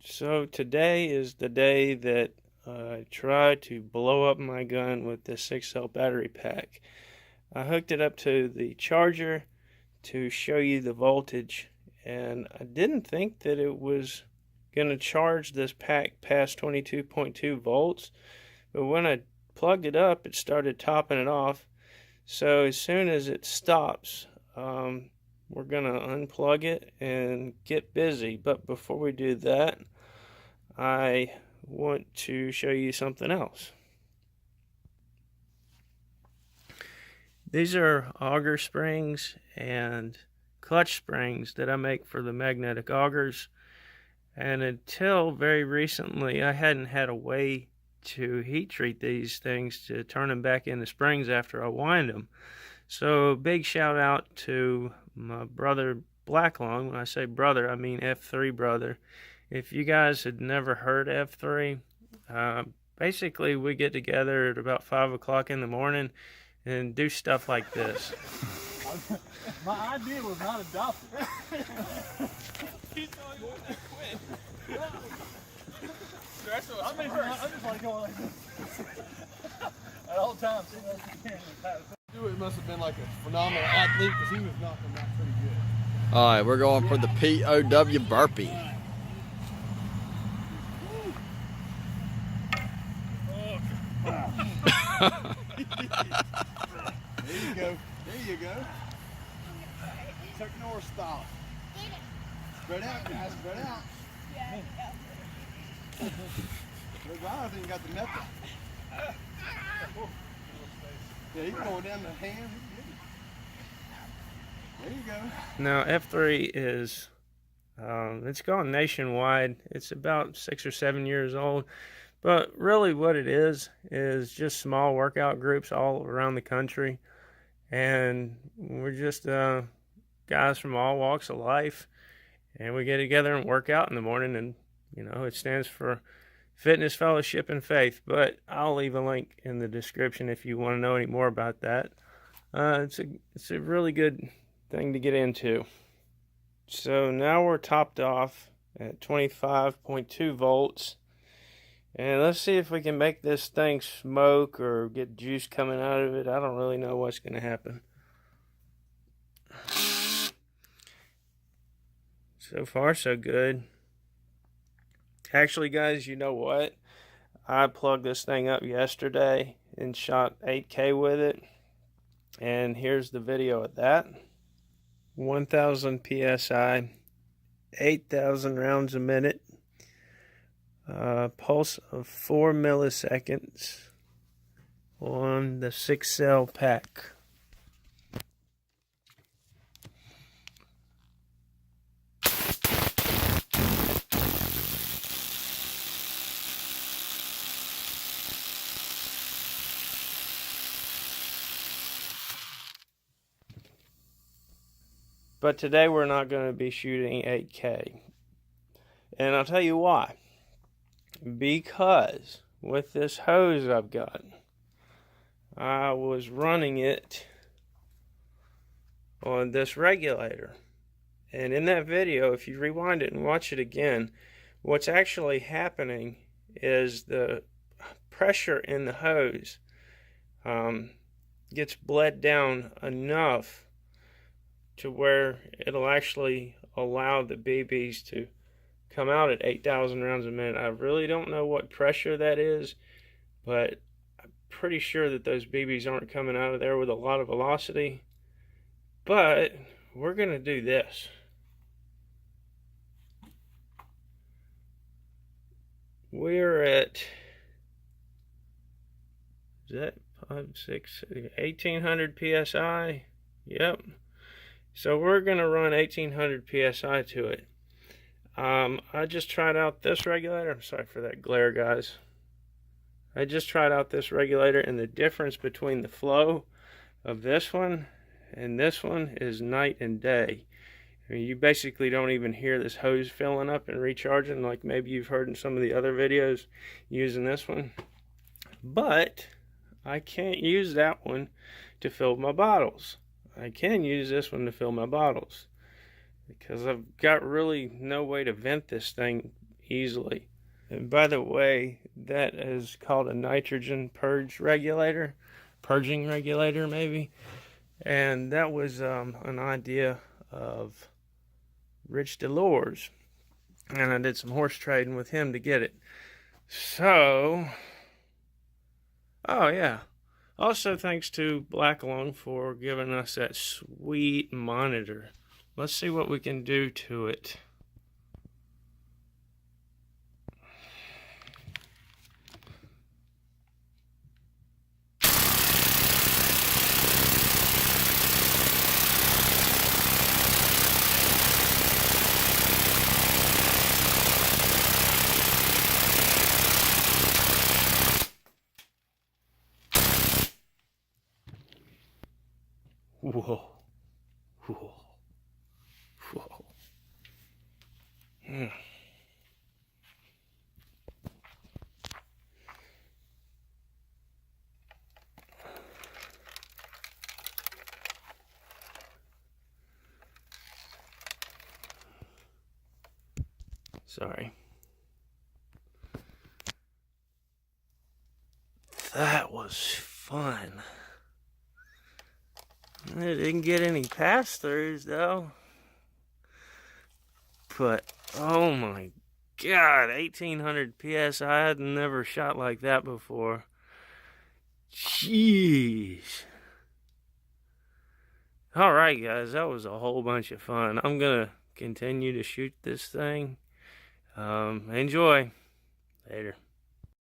So today is the day that I tried to blow up my gun with this 6-cell battery pack. I hooked it up to the charger to show you the voltage, and I didn't think that it was going to charge this pack past 22.2 volts, but when I plugged it up, it started topping it off. So as soon as it stops, we're going to unplug it and get busy. But before we do that, I want to show you something else. These are auger springs and clutch springs that I make for the magnetic augers. And until very recently, I hadn't had a way to heat treat these things to turn them back into springs after I wind them. So big shout out to my brother Blacklung. When I say brother, I mean F3 brother. If you guys had never heard F3, basically we get together at about 5 o'clock in the morning and do stuff like this. My idea was not adopted. He told you to quit. I'm just like going like this at all times. It must have been like a phenomenal athlete because he was knocking that pretty good. All right, we're going for the POW burpee. There you go. There you go. Chuck Norris style. Spread out, guys. Spread out. Look, I don't think you got the method. Yeah, he's going down the hand. There you go. Now F3 is, it's gone nationwide. It's about 6 or 7 years old. But really what it is just small workout groups all around the country. And we're just guys from all walks of life. And we get together and work out in the morning. And, you know, it stands for Fitness, Fellowship, and Faith. But I'll leave a link in the description if you want to know any more about that. It's a really good thing to get into. So now we're topped off at 25.2 volts. And let's see if we can make this thing smoke or get juice coming out of it. I don't really know what's going to happen. So far, so good. Actually, guys, you know what? I plugged this thing up yesterday and shot 8K with it. And here's the video of that. 1000 PSI, 8,000 rounds a minute. Pulse of 4 milliseconds on the 6-cell pack. But today we're not going to be shooting 8K. And I'll tell you why. Because with this hose I've got, I was running it on this regulator. And in that video, if you rewind it and watch it again, what's actually happening is the pressure in the hose gets bled down enough to where it'll actually allow the BBs to come out at 8,000 rounds a minute. I really don't know what pressure that is, but I'm pretty sure that those BBs aren't coming out of there with a lot of velocity. But we're going to do this. We're at, is that 1800 PSI? Yep. So we're going to run 1800 PSI to it. I just tried out this regulator. I'm sorry for that glare, guys. I just tried out this regulator, and the difference between the flow of this one and this one is night and day. I mean, you basically don't even hear this hose filling up and recharging like maybe you've heard in some of the other videos using this one. But I can't use that one to fill my bottles. I can use this one to fill my bottles, because I've got really no way to vent this thing easily. And by the way, that is called a nitrogen purging regulator maybe. And that was an idea of Rich Delors. And I did some horse trading with him to get it. So, oh yeah. Also, thanks to Black Lung for giving us that sweet monitor. Let's see what we can do to it. Whoa. Whoa. Whoa. Sorry. That was fun. I didn't get any pass-throughs though. But oh my God, 1800 PSI. I'd never shot like that before. Jeez. Alright guys, that was a whole bunch of fun. I'm gonna continue to shoot this thing. Enjoy. Later.